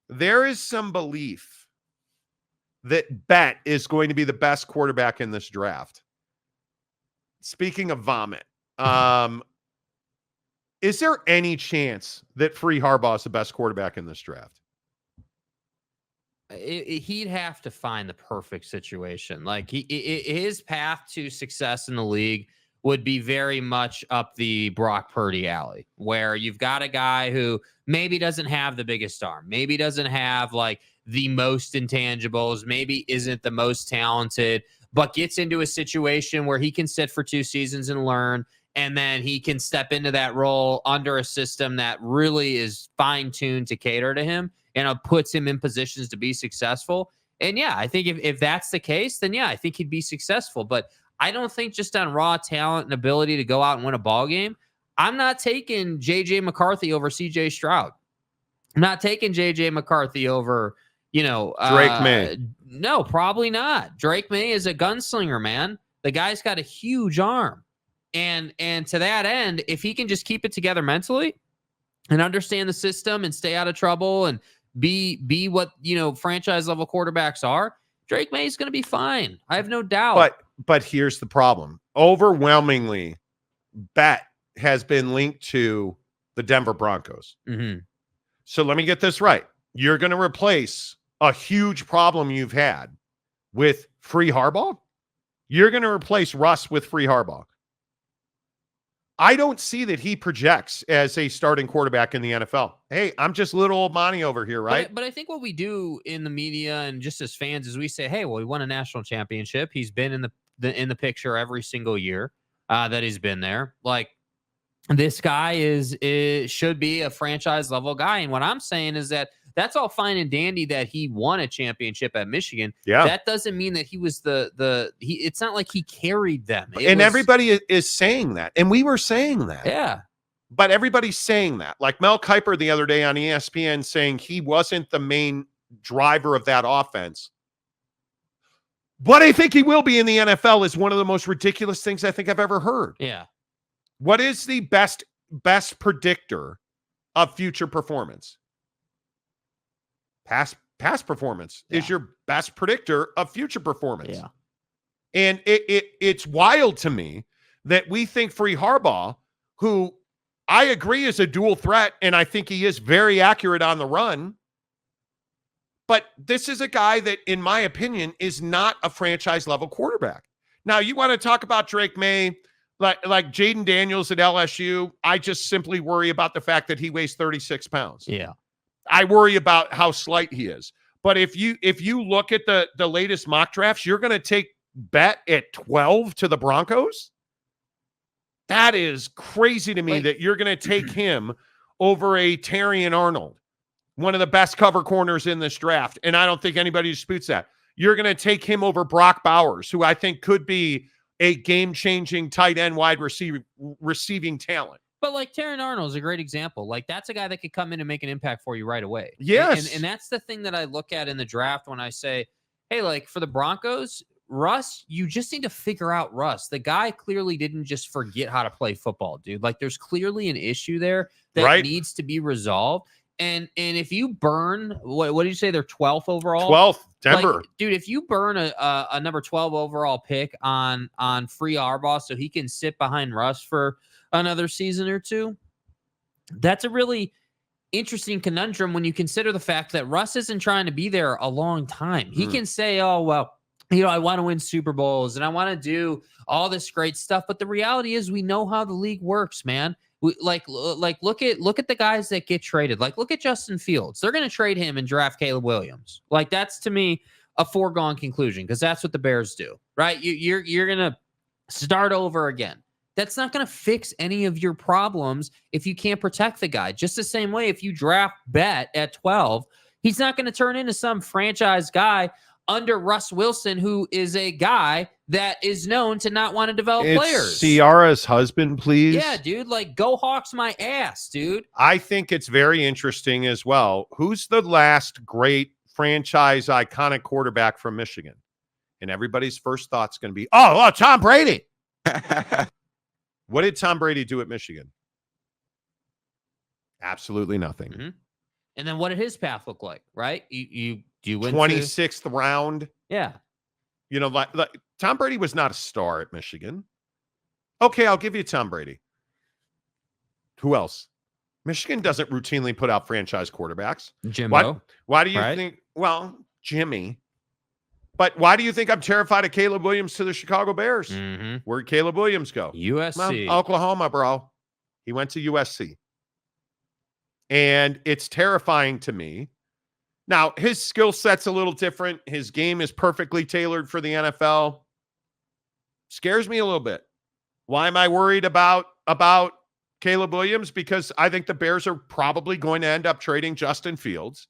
there is some belief that Bet is going to be the best quarterback in this draft. Speaking of vomit, is there any chance that Free Harbaugh is the best quarterback in this draft? He'd have to find the perfect situation. Like his path to success in the league would be very much up the Brock Purdy alley, where you've got a guy who maybe doesn't have the biggest arm, maybe doesn't have like the most intangibles, maybe isn't the most talented, but gets into a situation where he can sit for 2 seasons and learn, and then he can step into that role under a system that really is fine-tuned to cater to him and puts him in positions to be successful. And yeah, I think if that's the case, then yeah, I think he'd be successful. But I don't think just on raw talent and ability to go out and win a ball game, I'm not taking J.J. McCarthy over C.J. Stroud. I'm not taking J.J. McCarthy over, Drake May. No, probably not. Drake May is a gunslinger, man. The guy's got a huge arm. And to that end, if he can just keep it together mentally and understand the system and stay out of trouble and be what, franchise level quarterbacks are, Drake May is going to be fine. I have no doubt. But here's the problem. Overwhelmingly, Bet has been linked to the Denver Broncos. Mm-hmm. So let me get this right. You're going to replace a huge problem you've had with Free Harbaugh? You're going to replace Russ with Free Harbaugh. I don't see that he projects as a starting quarterback in the NFL. Hey, I'm just little old Monty over here, right? But I think what we do in the media and just as fans is we say, hey, well, he won a national championship. He's been in the picture every single year that he's been there. Like, this guy should be a franchise level guy. And what I'm saying is that's all fine and dandy that he won a championship at Michigan. Yeah. That doesn't mean that he was it's not like he carried them. Everybody is saying that. And we were saying that. Yeah. But everybody's saying that. Like Mel Kiper the other day on ESPN saying he wasn't the main driver of that offense. What I think he will be in the NFL is one of the most ridiculous things I think I've ever heard. Yeah. What is the best predictor of future performance? Past performance is your best predictor of future performance. Yeah. And it's wild to me that we think Free Harbaugh, who I agree is a dual threat, and I think he is very accurate on the run, but this is a guy that, in my opinion, is not a franchise-level quarterback. Now, you want to talk about Drake May, like Jaden Daniels at LSU, I just simply worry about the fact that he weighs 36 pounds. Yeah. I worry about how slight he is. But if you look at the latest mock drafts, you're going to take Bet at 12 to the Broncos? That is crazy to me that you're going to take him over a Terrion Arnold, one of the best cover corners in this draft. And I don't think anybody disputes that. You're going to take him over Brock Bowers, who I think could be a game-changing tight end wide receiving talent. But like Terrion Arnold is a great example. Like that's a guy that could come in and make an impact for you right away. Yes. And that's the thing that I look at in the draft when I say, hey, like for the Broncos, Russ, you just need to figure out Russ. The guy clearly didn't just forget how to play football, dude. Like there's clearly an issue there that needs to be resolved. And if you burn, what did you say? They're 12th overall? 12th, Denver. Like, dude, if you burn a number 12 overall pick on Free Harbaugh so he can sit behind Russ for another season or two, that's a really interesting conundrum when you consider the fact that Russ isn't trying to be there a long time. He can say, oh, well, I want to win Super Bowls and I want to do all this great stuff. But the reality is we know how the league works, man. Look at the guys that get traded. Like, look at Justin Fields. They're going to trade him and draft Caleb Williams. Like, that's to me a foregone conclusion because that's what the Bears do, right? You're going to start over again. That's not going to fix any of your problems if you can't protect the guy. Just the same way, if you draft Bet at 12, he's not going to turn into some franchise guy under Russ Wilson, who is a guy that is known to not want to develop players. Ciara's husband, please. Yeah, dude. Like, go Hawks my ass, dude. I think it's very interesting as well. Who's the last great franchise iconic quarterback from Michigan? And everybody's first thought's going to be, oh, Tom Brady. What did Tom Brady do at Michigan? Absolutely nothing. Mm-hmm. And then what did his path look like, right? You went 26th round. Yeah. You know, like Tom Brady was not a star at Michigan. Okay, I'll give you Tom Brady. Who else? Michigan doesn't routinely put out franchise quarterbacks. Jimbo. Why do you right? think? Well, Jimmy. But why do you think I'm terrified of Caleb Williams to the Chicago Bears? Mm-hmm. Where'd Caleb Williams go? USC. Well, Oklahoma, bro. He went to USC. And it's terrifying to me. Now, his skill set's a little different. His game is perfectly tailored for the NFL. Scares me a little bit. Why am I worried about Caleb Williams? Because I think the Bears are probably going to end up trading Justin Fields.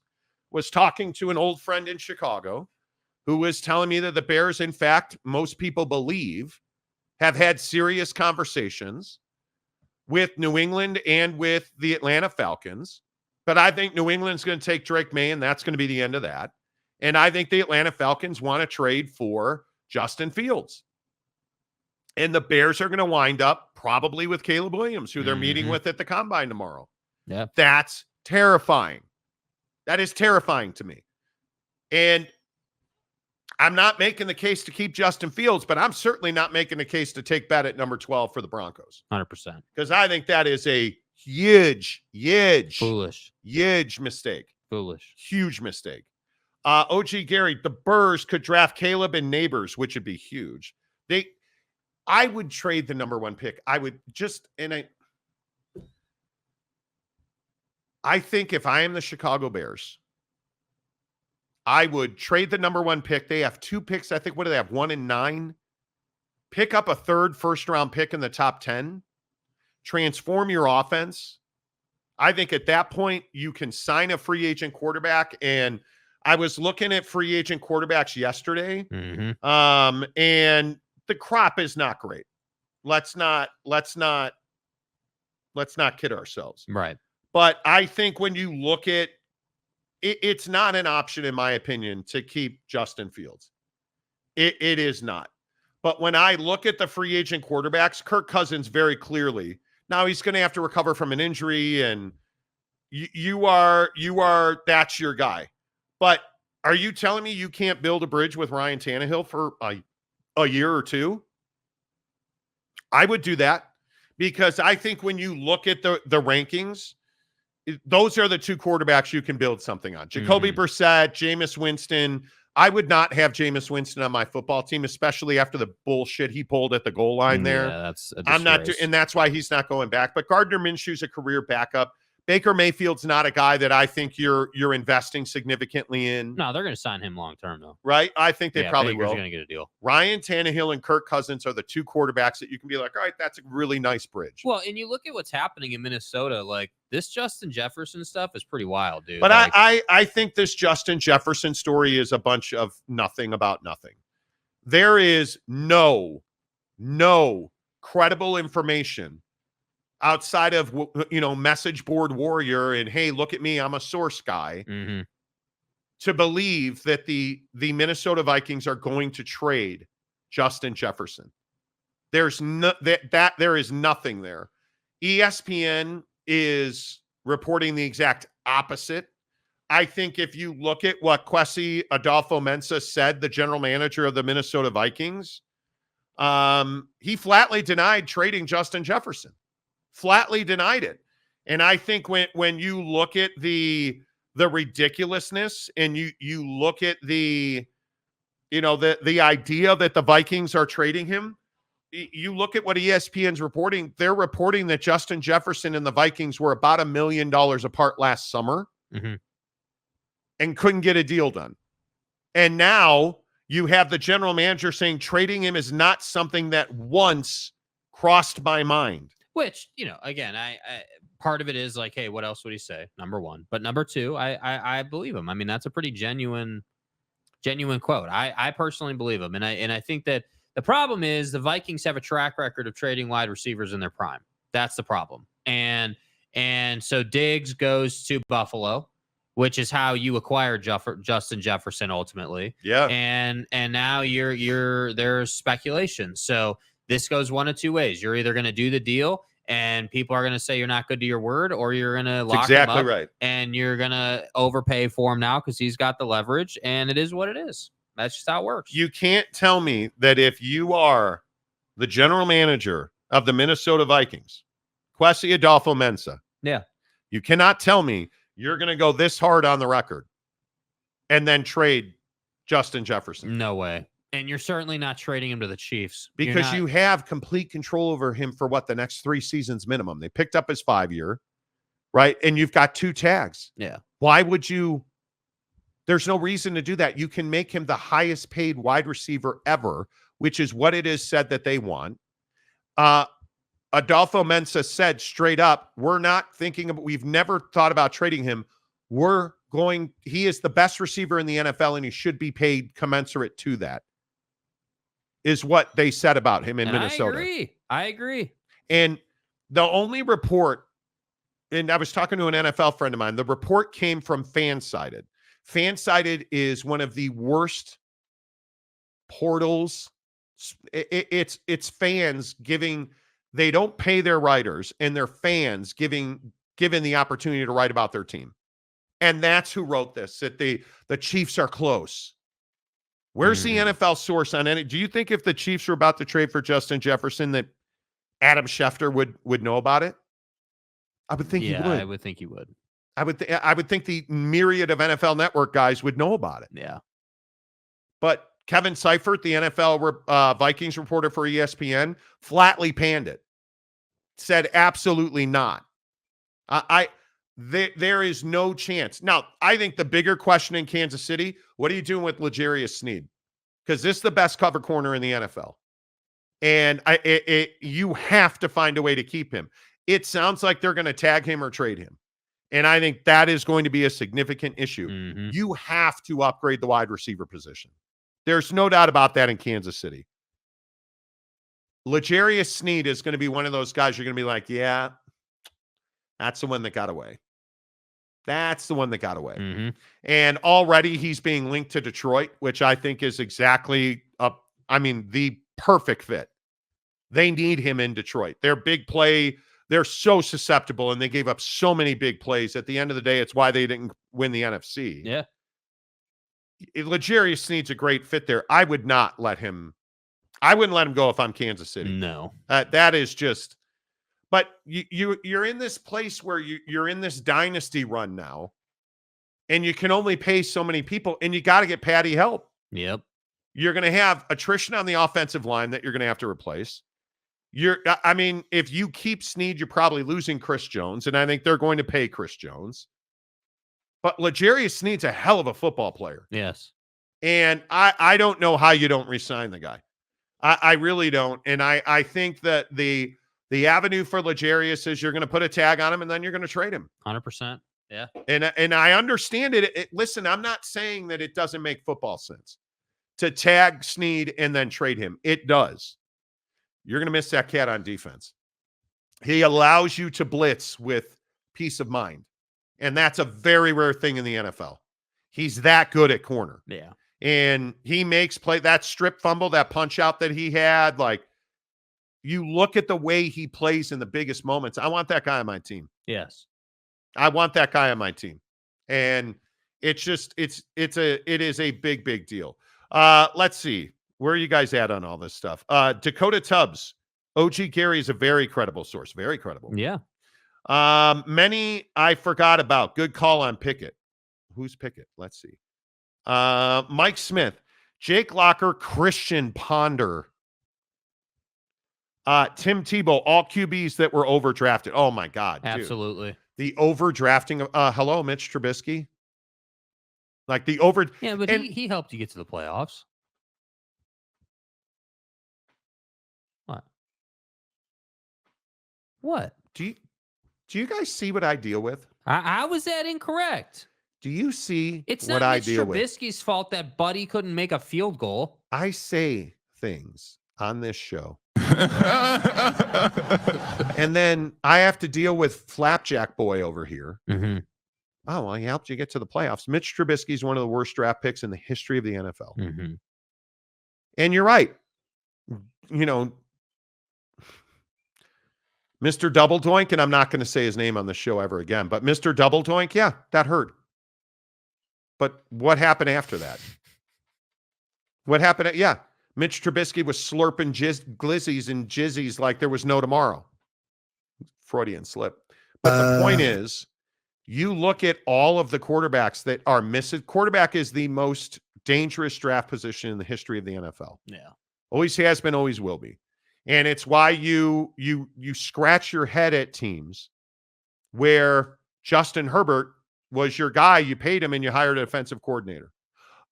Was talking to an old friend in Chicago who was telling me that the Bears, in fact, most people believe, have had serious conversations with New England and with the Atlanta Falcons. But I think New England's going to take Drake May, and that's going to be the end of that. And I think the Atlanta Falcons want to trade for Justin Fields. And the Bears are going to wind up probably with Caleb Williams, who they're meeting with at the Combine tomorrow. Yeah. That's terrifying. That is terrifying to me. And I'm not making the case to keep Justin Fields, but I'm certainly not making the case to take bet at number 12 for the Broncos. 100%. Because I think that is a huge mistake. Huge mistake. OG Gary, the Burrs could draft Caleb and Neighbors, which would be huge. I would trade the number 1 pick. I think if I am the Chicago Bears, I would trade the number 1 pick. They have 2 picks. I think, what do they have? 1 and 9. Pick up a third first-round pick in the top 10. Transform your offense. I think at that point, you can sign a free agent quarterback. And I was looking at free agent quarterbacks yesterday. Mm-hmm. And the crop is not great. Let's not kid ourselves. Right. But I think when you look at it, it's not an option, in my opinion, to keep Justin Fields. It is not. But when I look at the free agent quarterbacks, Kirk Cousins very clearly, now he's going to have to recover from an injury, and you are that's your guy. But are you telling me you can't build a bridge with Ryan Tannehill for a year or two? I would do that, because I think when you look at the rankings, those are the 2 quarterbacks you can build something on. Jacoby Brissett, Jameis Winston. I would not have Jameis Winston on my football team, especially after the bullshit he pulled at the goal line there. Yeah, that's a I'm not, and that's why he's not going back. But Gardner Minshew's a career backup. Baker Mayfield's not a guy that I think you're investing significantly in. No, they're going to sign him long term, though. Right? I think they probably Baker's will. going to get a deal. Ryan Tannehill and Kirk Cousins are the 2 quarterbacks that you can be like, all right, that's a really nice bridge. Well, and you look at what's happening in Minnesota, like this Justin Jefferson stuff is pretty wild, dude. But I think this Justin Jefferson story is a bunch of nothing about nothing. There is no credible information outside of, message board warrior and, hey, look at me, I'm a source guy, to believe that the Minnesota Vikings are going to trade Justin Jefferson. There is nothing there. ESPN is reporting the exact opposite. I think if you look at what Kwesi Adolfo-Mensah said, the general manager of the Minnesota Vikings, he flatly denied trading Justin Jefferson. Flatly denied it. And I think when you look at the ridiculousness and you look at the idea that the Vikings are trading him, you look at what ESPN's reporting. They're reporting that Justin Jefferson and the Vikings were about $1 million apart last summer and couldn't get a deal done. And now you have the general manager saying trading him is not something that once crossed my mind. Which, again, I part of it is like, hey, what else would he say? Number 1. But number 2, I believe him. I mean, that's a pretty genuine quote. I personally believe him. And I think that the problem is the Vikings have a track record of trading wide receivers in their prime. That's the problem. And so Diggs goes to Buffalo, which is how you acquire Justin Jefferson ultimately. Yeah. And now there's speculation. So this goes one of 2 ways. You're either going to do the deal and people are going to say you're not good to your word, or you're going to lock him exactly up, right. and you're going to overpay for him now because he's got the leverage, and it is what it is. That's just how it works. You can't tell me that if you are the general manager of the Minnesota Vikings, Kwesi Adolfo-Mensah, Yeah. you cannot tell me you're going to go this hard on the record and then trade Justin Jefferson. No way. And you're certainly not trading him to the Chiefs. Because you have complete control over him for the next 3 seasons minimum. They picked up his 5-year, right? And you've got 2 tags. Yeah. Why would you? There's no reason to do that. You can make him the highest paid wide receiver ever, which is what it is said that they want. Adolfo-Mensah said straight up, we've never thought about trading him. He is the best receiver in the NFL, and he should be paid commensurate to that, is what they said about him in Minnesota. I agree. And the only report, and I was talking to an NFL friend of mine, the report came from Fansided. Fansided is one of the worst portals. It's fans giving, they don't pay their writers, and their fans given the opportunity to write about their team. And that's who wrote this, that the Chiefs are close. Where's the NFL source on it? Do you think if the Chiefs were about to trade for Justin Jefferson that Adam Schefter would know about it? I would think he would. I would think he would. I would think the myriad of NFL Network guys would know about it. Yeah. But Kevin Seifert, the NFL Vikings reporter for ESPN, flatly panned it. Said absolutely not. There is no chance. Now, I think the bigger question in Kansas City, what are you doing with L'Jarius Sneed? Because this is the best cover corner in the NFL. And you have to find a way to keep him. It sounds like they're going to tag him or trade him. And I think that is going to be a significant issue. Mm-hmm. You have to upgrade the wide receiver position. There's no doubt about that in Kansas City. L'Jarius Sneed is going to be one of those guys you're going to be like, yeah, that's the one that got away. That's the one that got away. Mm-hmm. And already he's being linked to Detroit, which I think is exactly the perfect fit. They need him in Detroit. Their big play, they're so susceptible, and they gave up so many big plays. At the end of the day, it's why they didn't win the NFC. Yeah. L'Jarius Sneed's a great fit there. I wouldn't let him go if I'm Kansas City. No. That is just, but you're in this place where you're in this dynasty run now, and you can only pay so many people, and you got to get Patty help. Yep. You're going to have attrition on the offensive line that you're going to have to replace. If you keep Sneed, you're probably losing Chris Jones, and I think they're going to pay Chris Jones. But L'Jarius Sneed's a hell of a football player. Yes. And I don't know how you don't re-sign the guy. I really don't. And I think that the avenue for L'Jarius is you're going to put a tag on him, and then you're going to trade him. 100%. Yeah. And I understand it. Listen, I'm not saying that it doesn't make football sense to tag Sneed and then trade him. It does. You're going to miss that cat on defense. He allows you to blitz with peace of mind. And that's a very rare thing in the NFL. He's that good at corner. Yeah. And he makes play, that strip fumble, that punch out that he had. Like, you look at the way he plays in the biggest moments. I want that guy on my team. Yes. I want that guy on my team. And it's just, it is a big, big deal. Let's see. Where are you guys at on all this stuff? Dakota Tubbs. OG Gary is a very credible source. Very credible. Yeah. Many I forgot about. Good call on Pickett. Who's Pickett? Let's see. Mike Smith. Jake Locker. Christian Ponder. Tim Tebow. All QBs that were overdrafted. Oh, my God. Dude. Absolutely. The overdrafting of hello, Mitch Trubisky. Like the Yeah, but he helped you get to the playoffs. What? Do you guys see what I deal with? How was that incorrect? Do you see it's what not I Mitch deal with? Trubisky's fault that Buddy couldn't make a field goal. I say things on this show. And then I have to deal with Flapjack Boy over here. Mm-hmm. Oh, well, he helped you get to the playoffs. Mitch Trubisky is one of the worst draft picks in the history of the NFL. Mm-hmm. And you're right. You know, Mr. Double Doink, and I'm not going to say his name on the show ever again, but Mr. Double Doink, yeah, that hurt. But what happened after that? What happened? Yeah, Mitch Trubisky was slurping glizzies and jizzies like there was no tomorrow. Freudian slip. But the point is, you look at all of the quarterbacks that are missing. Quarterback is the most dangerous draft position in the history of the NFL. Yeah. Always has been, always will be. And it's why you scratch your head at teams where Justin Herbert was your guy. You paid him and you hired a defensive coordinator.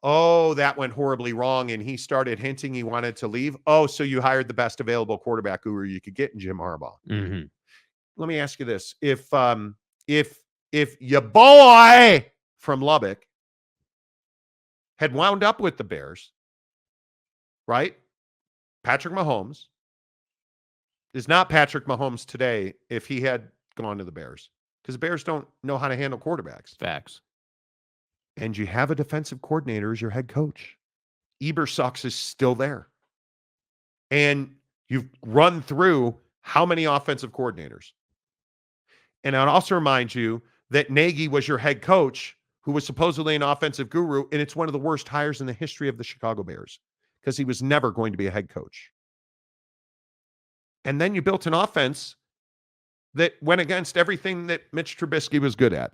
Oh, that went horribly wrong. And he started hinting he wanted to leave. Oh, so you hired the best available quarterback guru you could get in Jim Harbaugh. Mm-hmm. Let me ask you this. If your boy from Lubbock had wound up with the Bears, right? Patrick Mahomes is not Patrick Mahomes today if he had gone to the Bears, because the Bears don't know how to handle quarterbacks. Facts. And you have a defensive coordinator as your head coach. Ebersucks is still there. And you've run through how many offensive coordinators? And I'd also remind you that Nagy was your head coach, who was supposedly an offensive guru, and it's one of the worst hires in the history of the Chicago Bears because he was never going to be a head coach. And then you built an offense that went against everything that Mitch Trubisky was good at.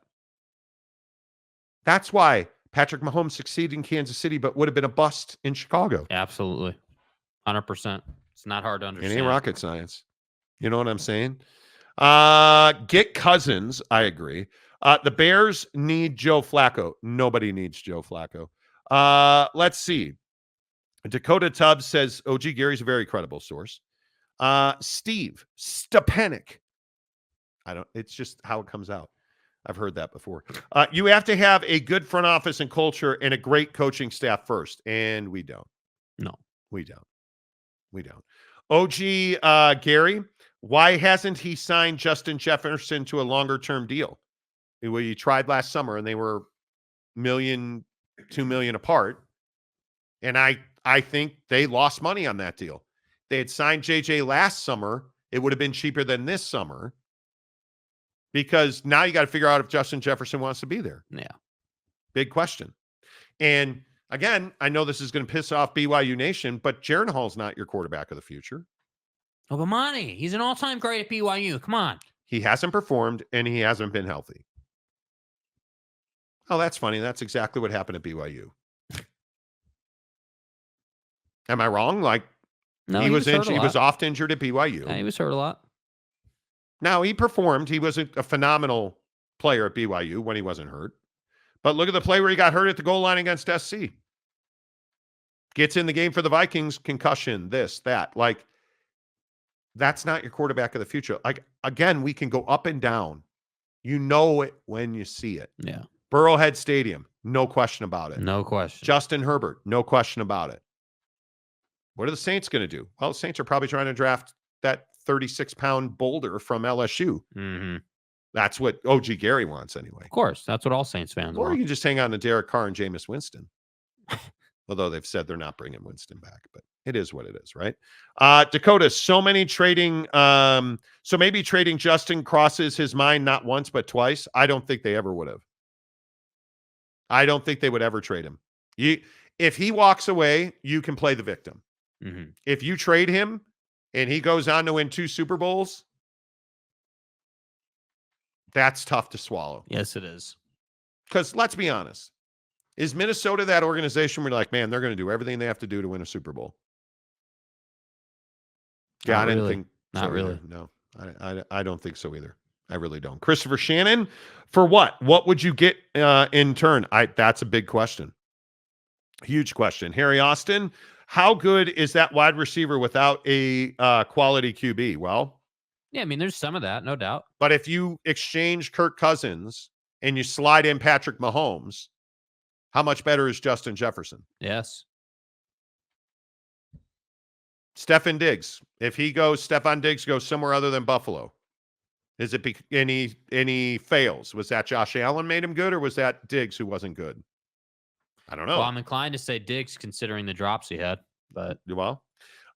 That's why Patrick Mahomes succeeded in Kansas City, but would have been a bust in Chicago. Absolutely. 100%. It's not hard to understand. It ain't rocket science. You know what I'm saying? Get Cousins. I agree. The Bears need Joe Flacco. Nobody needs Joe Flacco. Let's see. Dakota Tubbs says, OG Gary's a very credible source. Steve Stepanek. It's just how it comes out. I've heard that before. You have to have a good front office and culture and a great coaching staff first. And we don't. No, we don't. We don't. OG Gary, why hasn't he signed Justin Jefferson to a longer-term deal? Well, you tried last summer and they were $1 million, $2 million apart. And I think they lost money on that deal. They had signed JJ last summer. It would have been cheaper than this summer. Because now you got to figure out if Justin Jefferson wants to be there. Yeah. Big question. And again, I know this is going to piss off BYU Nation, but Jaron Hall's not your quarterback of the future. Oh, but Monty, he's an all-time great at BYU. Come on. He hasn't performed, and he hasn't been healthy. Oh, that's funny. That's exactly what happened at BYU. Am I wrong? Like, no, he was oft injured at BYU. Yeah, he was hurt a lot. Now, he performed. He was a phenomenal player at BYU when he wasn't hurt. But look at the play where he got hurt at the goal line against SC. Gets in the game for the Vikings, concussion, this, that. Like, that's not your quarterback of the future. Like, again, we can go up and down. You know it when you see it. Yeah. Burrowhead Stadium, no question about it. No question. Justin Herbert, no question about it. What are the Saints going to do? Well, the Saints are probably trying to draft that 36-pound boulder from LSU. Mm-hmm. That's what OG Gary wants anyway. Of course. That's what all Saints fans want. Or you can just hang on to Derek Carr and Jameis Winston. Although they've said they're not bringing Winston back. But it is what it is, right? Dakota, so maybe trading Justin crosses his mind not once but twice. I don't think they ever would have. I don't think they would ever trade him. If he walks away, you can play the victim. Mm-hmm. If you trade him and he goes on to win 2 Super Bowls, that's tough to swallow. Yes, it is. Because let's be honest. Is Minnesota that organization where you're like, man, they're going to do everything they have to do to win a Super Bowl? Yeah, I didn't think so. Not really. Either. No, I don't think so either. I really don't. Christopher Shannon, for what? What would you get in turn? That's a big question. Huge question. Harry Austin, how good is that wide receiver without a quality QB? Well, yeah, I mean, there's some of that, no doubt. But if you exchange Kirk Cousins and you slide in Patrick Mahomes, how much better is Justin Jefferson? Yes. Stefon Diggs. If Stefon Diggs goes somewhere other than Buffalo, is it any fails? Was that Josh Allen made him good, or was that Diggs who wasn't good? I don't know. Well, I'm inclined to say Diggs, considering the drops he had. But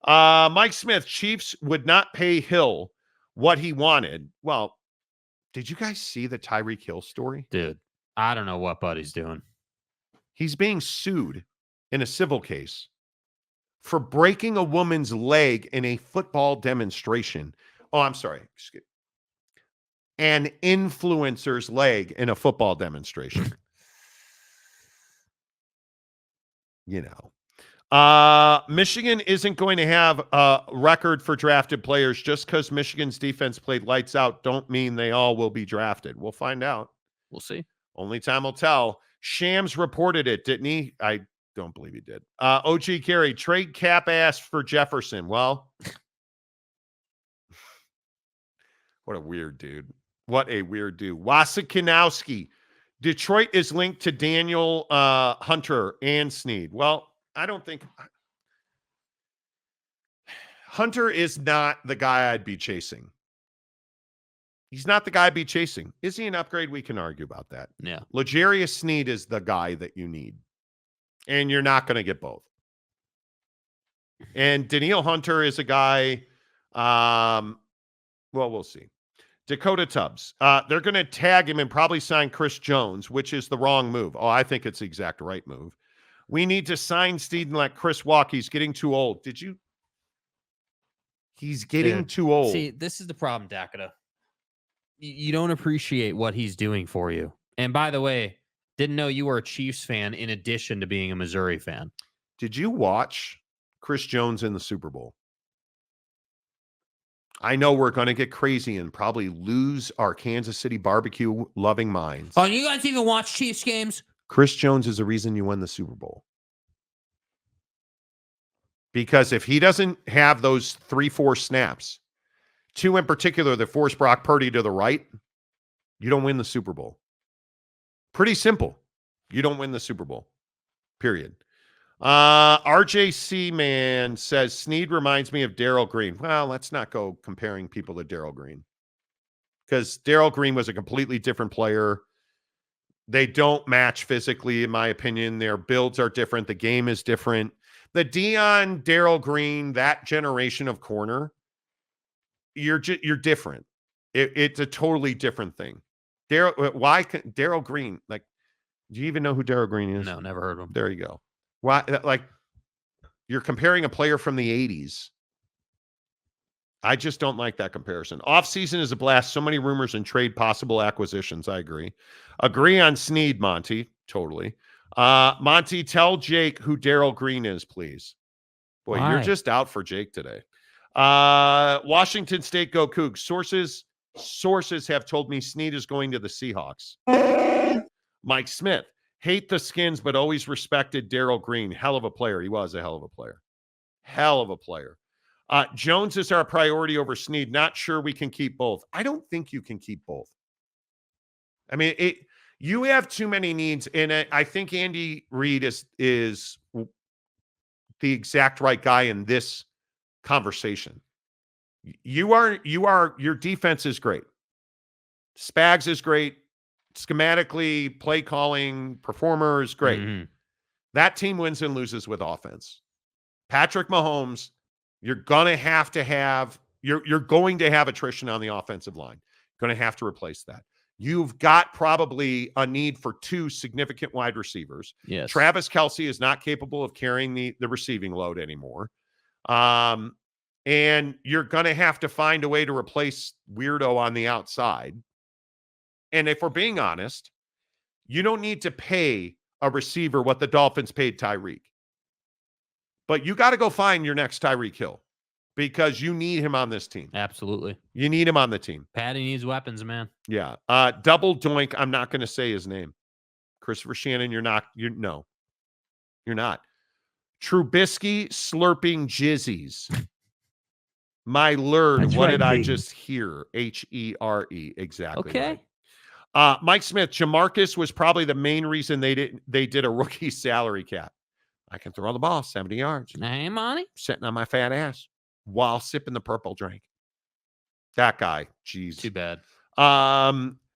Mike Smith, Chiefs would not pay Hill what he wanted. Well, did you guys see the Tyreek Hill story? Dude, I don't know what Buddy's doing. He's being sued in a civil case for breaking a woman's leg in a football demonstration. Oh, I'm sorry. Excuse an influencer's leg in a football demonstration. You know. Michigan isn't going to have a record for drafted players. Just because Michigan's defense played lights out don't mean they all will be drafted. We'll find out. We'll see. Only time will tell. Shams reported it, didn't he? I don't believe he did. OG Carey, trade cap ass for Jefferson. Well, what a weird dude. What a weird dude. Wasikowski. Detroit is linked to Daniel Hunter and Snead. Well, I don't think Hunter is not the guy I'd be chasing. He's not the guy I'd be chasing. Is he an upgrade? We can argue about that. Yeah. L'Jarius Snead is the guy that you need. And you're not going to get both. And Daniil Hunter is a guy, well, we'll see. Dakota Tubbs. They're going to tag him and probably sign Chris Jones, which is the wrong move. Oh, I think it's the exact right move. We need to sign Snead and let Chris walk. He's getting too old. He's getting too old. See, this is the problem, Dakota. You don't appreciate what he's doing for you. And by the way, didn't know you were a Chiefs fan in addition to being a Missouri fan. Did you watch Chris Jones in the Super Bowl? I know we're going to get crazy and probably lose our Kansas City barbecue loving minds. Oh, you guys even watch Chiefs games? Chris Jones is the reason you won the Super Bowl. Because if he doesn't have those 3-4 snaps, 2 in particular that force Brock Purdy to the right, you don't win the Super Bowl. Pretty simple. You don't win the Super Bowl. Period. RJC man says Snead reminds me of Darryl Green. Well, let's not go comparing people to Darryl Green, because Darryl Green was a completely different player. They don't match physically, in my opinion. Their builds are different. The game is different. The Deion, Darryl Green, that generation of corner, you're different. It's a totally different thing. Darryl Green? Like, do you even know who Darryl Green is? No, never heard of him. There you go. Why? Like, you're comparing a player from the 80s. I just don't like that comparison. Offseason is a blast. So many rumors and trade possible acquisitions. I agree. Agree on Snead, Monty. Totally. Monty, tell Jake who Darryl Green is, please. Boy, Why? You're just out for Jake today. Washington State, go Cougs. Sources have told me Snead is going to the Seahawks. Mike Smith. Hate the Skins, but always respected Darryl Green. Hell of a player. He was a hell of a player. Hell of a player. Jones is our priority over Snead. Not sure we can keep both. I don't think you can keep both. I mean, you have too many needs, and I think Andy Reid is the exact right guy in this conversation. Your defense is great. Spags is great. Schematically, play calling, performer is great. Mm-hmm. That team wins and loses with offense. Patrick Mahomes, you're going to have attrition on the offensive line. Going to have to replace that. You've got probably a need for 2 significant wide receivers. Yes. Travis Kelce is not capable of carrying the receiving load anymore. And you're going to have to find a way to replace Weirdo on the outside. And if we're being honest, you don't need to pay a receiver what the Dolphins paid Tyreek. But you got to go find your next Tyreek Hill, because you need him on this team. Absolutely. You need him on the team. Patty needs weapons, man. Yeah. Double doink. I'm not going to say his name. Christopher Shannon, you're not. You're not. Trubisky slurping jizzies. My lord, That's what right, did I baby. just hear? Here. Exactly. Okay. Right. Mike Smith, Jamarcus was probably the main reason they did a rookie salary cap. I can throw the ball 70 yards. Hey, Monty. Sitting on my fat ass while sipping the purple drink. That guy. Jeez. Too bad.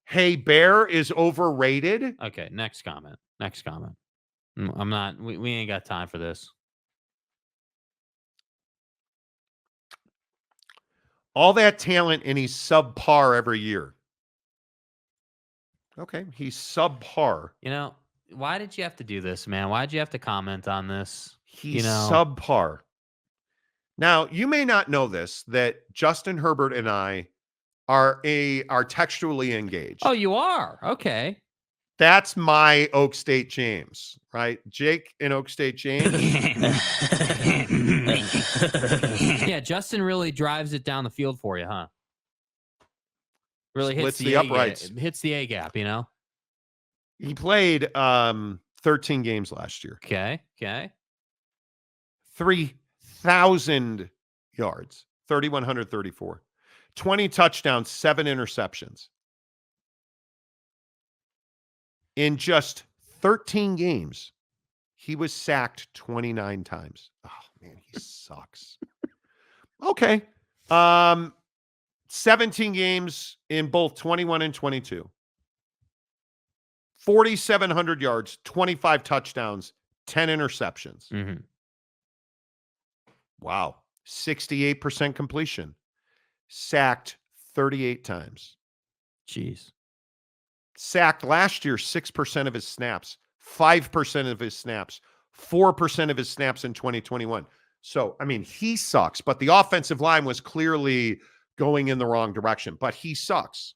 Hey, Bear is overrated. Okay, next comment. I'm not. We ain't got time for this. All that talent, and he's subpar every year. Okay, he's subpar. You know, why did you have to do this, man? Why did you have to comment on this? He's subpar. Now, you may not know this, that Justin Herbert and I are textually engaged. Oh, you are? Okay. That's my Oak State James, right? Jake in Oak State James. Yeah, Justin really drives it down the field for you, huh? Really hits the uprights. Hits the A gap, you know? He played 13 games last year. Okay. 3,000 yards, 3,134. 20 touchdowns, 7 interceptions. In just 13 games, he was sacked 29 times. Oh, man, he sucks. Okay. 17 games in both 21 and 22. 4,700 yards, 25 touchdowns, 10 interceptions. Mm-hmm. Wow. 68% completion. Sacked 38 times. Jeez. Sacked last year 6% of his snaps, 5% of his snaps, 4% of his snaps in 2021. So, I mean, he sucks, but the offensive line was clearly going in the wrong direction, but he sucks.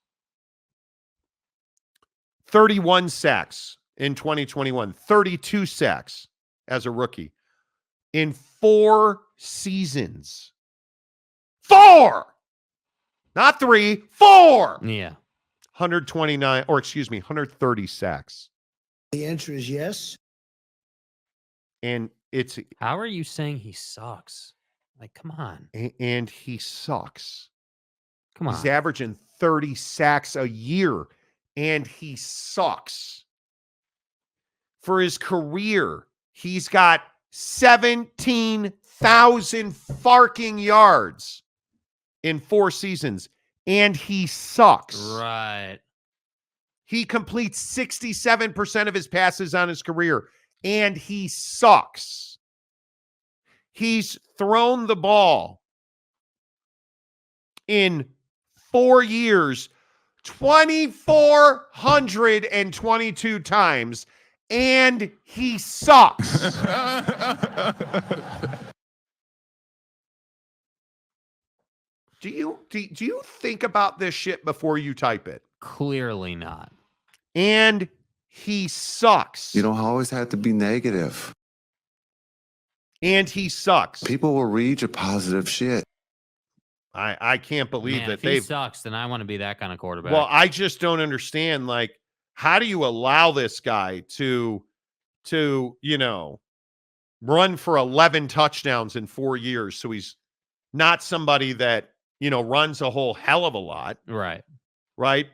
31 sacks in 2021, 32 sacks as a rookie in 4 seasons. 4! Not 3, 4! Yeah. 130 sacks. The answer is yes. And it's... How are you saying he sucks? Like, come on. And he sucks. Come on. He's averaging 30 sacks a year, and he sucks. For his career, he's got 17,000 farking yards in 4 seasons, and he sucks. Right. He completes 67% of his passes on his career, and he sucks. He's thrown the ball in 4 years 2,422 times, and he sucks. Do you think about this shit before you type it? Clearly not. And he sucks. You don't always have to be negative. And he sucks. People will read your positive shit. I can't believe Man, that if he sucks, then I want to be that kind of quarterback. Well, I just don't understand. Like, how do you allow this guy to run for 11 touchdowns in 4 years? So he's not somebody that, runs a whole hell of a lot. Right.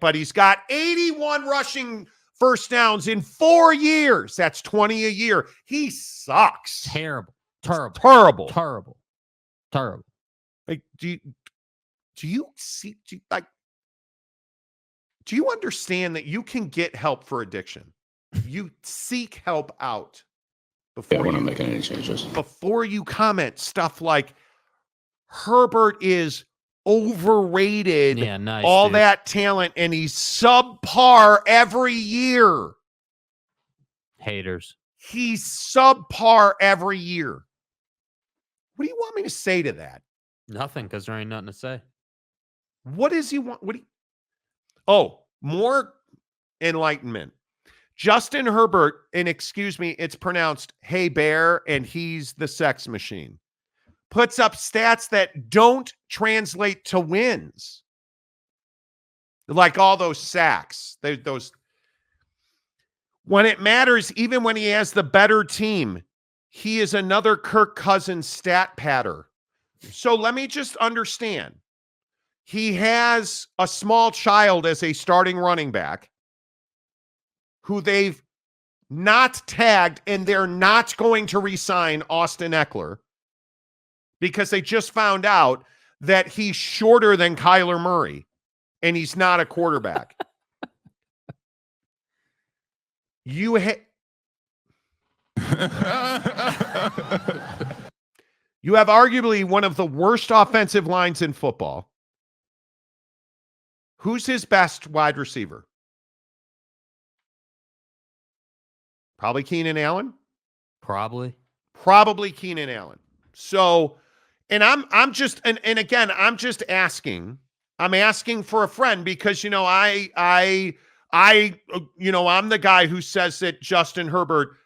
But he's got 81 rushing first downs in 4 years. That's 20 a year. He sucks. Terrible. Like, do you see, do you understand that you can get help for addiction? You seek help out before we're not making any changes. Before you comment stuff like Herbert is overrated. Yeah, nice. All dude. that talent, and he's subpar every year. Haters. He's subpar every year. What do you want me to say to that? Nothing, because there ain't nothing to say. What does he want? More enlightenment. Justin Herbert, and excuse me, it's pronounced Hey Bear, and he's the sex machine. Puts up stats that don't translate to wins. Like all those sacks. When it matters, even when he has the better team, he is another Kirk Cousins stat patter. So let me just understand. He has a small child as a starting running back who they've not tagged, and they're not going to re-sign Austin Eckler because they just found out that he's shorter than Kyler Murray and he's not a quarterback. You have arguably one of the worst offensive lines in football. Who's his best wide receiver? Probably Keenan Allen. Probably. Probably Keenan Allen. So, and I'm just and again, I'm just asking. I'm asking for a friend because I'm the guy who says that Justin Herbert.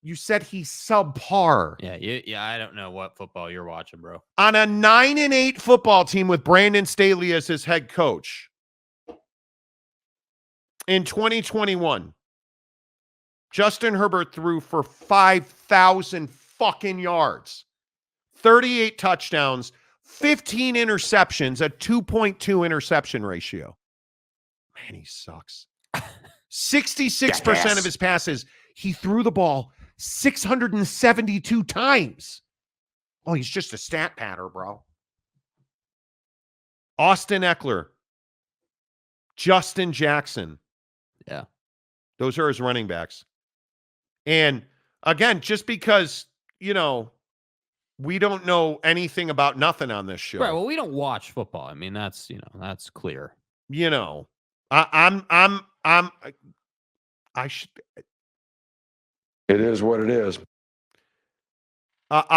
You said he's subpar. Yeah. I don't know what football you're watching, bro. On a 9-8 football team with Brandon Staley as his head coach in 2021, Justin Herbert threw for 5,000 fucking yards, 38 touchdowns, 15 interceptions, a 2.2 interception ratio. Man, he sucks. 66% of his passes, he threw the ball 672 times. Oh, he's just a stat patter, bro. Austin Eckler, Justin Jackson. Yeah. Those are his running backs. And again, just because, we don't know anything about nothing on this show. Right. Well, we don't watch football. I mean, that's clear. I should. It is what it is. What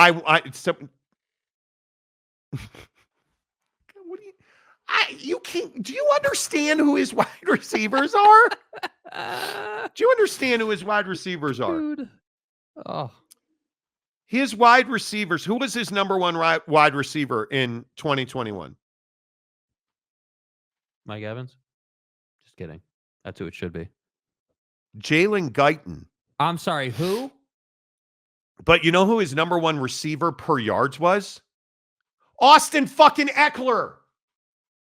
do you understand who his wide receivers are? Do you understand who his wide receivers are? Dude. Oh. His wide receivers. Who was his number one wide receiver in 2021? Mike Evans? Just kidding. That's who it should be. Jalen Guyton. I'm sorry, who? But you know who his number one receiver per yards was? Austin fucking Eckler.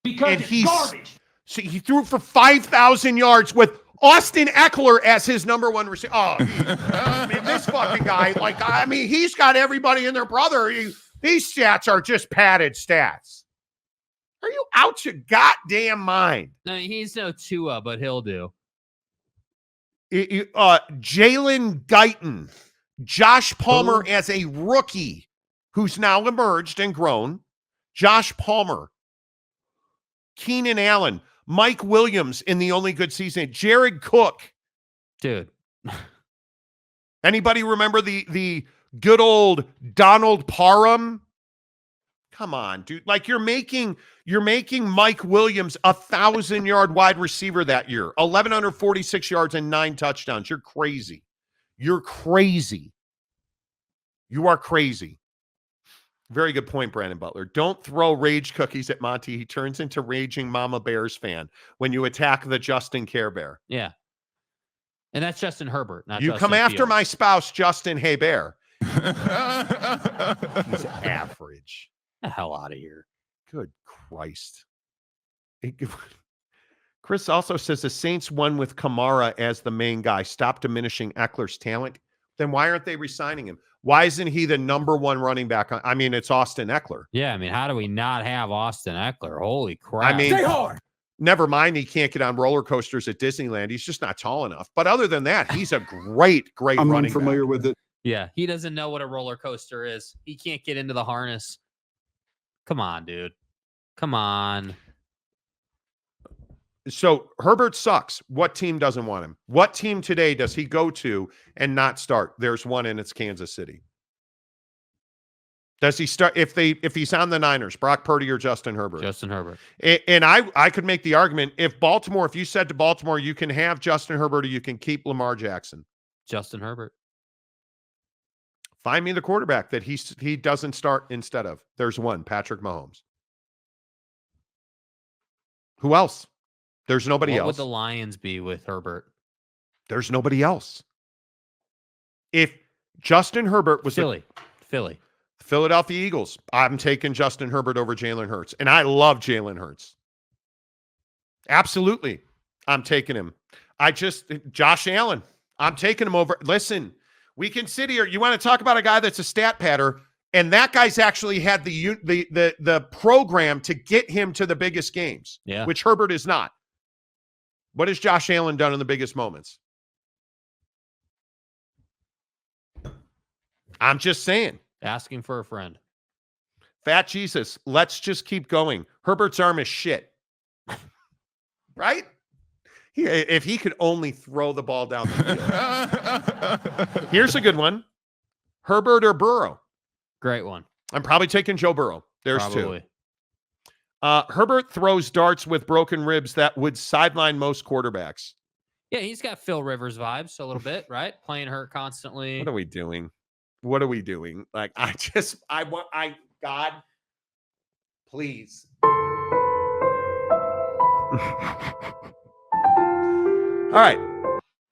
Because it's garbage. So he threw for 5,000 yards with Austin Eckler as his number one receiver. Oh, this fucking guy, he's got everybody and their brother. These stats are just padded stats. Are you out your goddamn mind? No, he's no Tua, but he'll do. Jalen Guyton, Josh Palmer as a rookie who's now emerged and grown. Josh Palmer, Keenan Allen, Mike Williams in the only good season, Jared Cook. Dude. Anybody remember the good old Donald Parham? Come on, dude. You're making Mike Williams 1,000-yard wide receiver that year. 1,146 yards and 9 touchdowns. You're crazy. You're crazy. You are crazy. Very good point, Brandon Butler. Don't throw rage cookies at Monty. He turns into raging Mama Bears fan when you attack the Justin Care Bear. Yeah. And that's Justin Herbert, not you Justin come after Fields. my spouse, Justin Hey Bear. He's average. Get the hell out of here. Good Christ. Chris also says the Saints won with Kamara as the main guy. Stop diminishing Eckler's talent. Then why aren't they re-signing him? Why isn't he the number one running back? It's Austin Eckler. Yeah, how do we not have Austin Eckler? Holy crap. Stay hard. Never mind he can't get on roller coasters at Disneyland. He's just not tall enough. But other than that, he's a great I'm running unfamiliar back. with it. Yeah, he doesn't know what a roller coaster is. He can't get into the harness. Come on, dude. Come on. So Herbert sucks. What team doesn't want him? What team today does he go to and not start? There's one, and it's Kansas City. Does he start if he's on the Niners, Brock Purdy or Justin Herbert? Justin Herbert. And I could make the argument if you said to Baltimore, you can have Justin Herbert or you can keep Lamar Jackson. Justin Herbert. Find me the quarterback that he doesn't start instead of. There's one, Patrick Mahomes. Who else? There's nobody else. What would the Lions be with Herbert? There's nobody else. If Justin Herbert was Philly. Philadelphia Eagles, I'm taking Justin Herbert over Jalen Hurts. And I love Jalen Hurts. Absolutely. I'm taking him. Josh Allen, I'm taking him over. Listen, we can sit here. You want to talk about a guy that's a stat patter, and that guy's actually had the program to get him to the biggest games, which Herbert is not. What has Josh Allen done in the biggest moments? I'm just saying. Asking for a friend. Fat Jesus, let's just keep going. Herbert's arm is shit. Right? If he could only throw the ball down the field. Here's a good one. Herbert or Burrow? Great one. I'm probably taking Joe Burrow. There's Probably. two. Herbert throws darts with broken ribs that would sideline most quarterbacks. Yeah, he's got Phil Rivers vibes a little bit, right? Playing hurt constantly. What are we doing? Like, God, please. All right.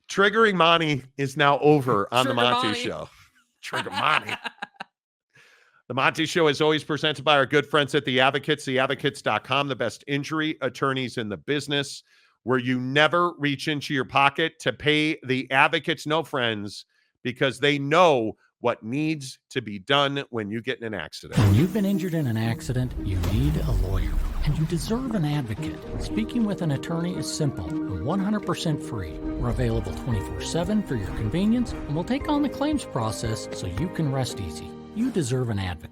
Triggering Monty is now over on the Monty Show. Trigger Monty. The Monty Show is always presented by our good friends at The Advocates, theadvocates.com, the best injury attorneys in the business, where you never reach into your pocket to pay the advocates no friends because they know what needs to be done when you get in an accident. When you've been injured in an accident, you need a lawyer, and you deserve an advocate. Speaking with an attorney is simple and 100% free. We're available 24/7 for your convenience, and we'll take on the claims process so you can rest easy. You deserve an advocate.